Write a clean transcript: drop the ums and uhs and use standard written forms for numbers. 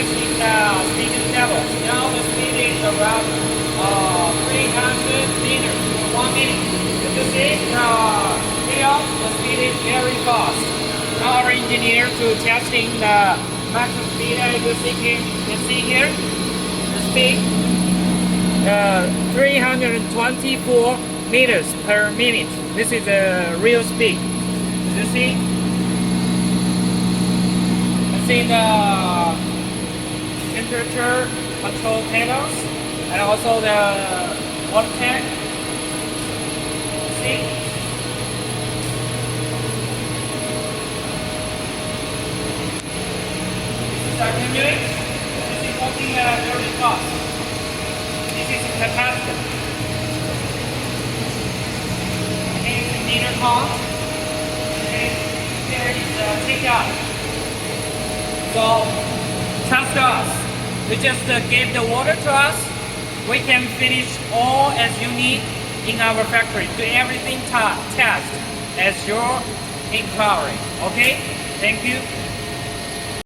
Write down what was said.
testing the speed levels. Now the speed is around 300 meters per 1 minute. You see here the speed is very fast. Now our engineer to testing the maximum speed. As you can see here, the speed 324 meters per minute. This is the real speed. You see? See the temperature control panels and also the water tank. See? This is our conduit. This is working very fast. This is a capacitor. Okay, it's a meter count. Okay, here is the takeout. So, trust us. You just give the water to us. We can finish all as you need in our factory. Do everything test as your inquiry. Okay? Thank you.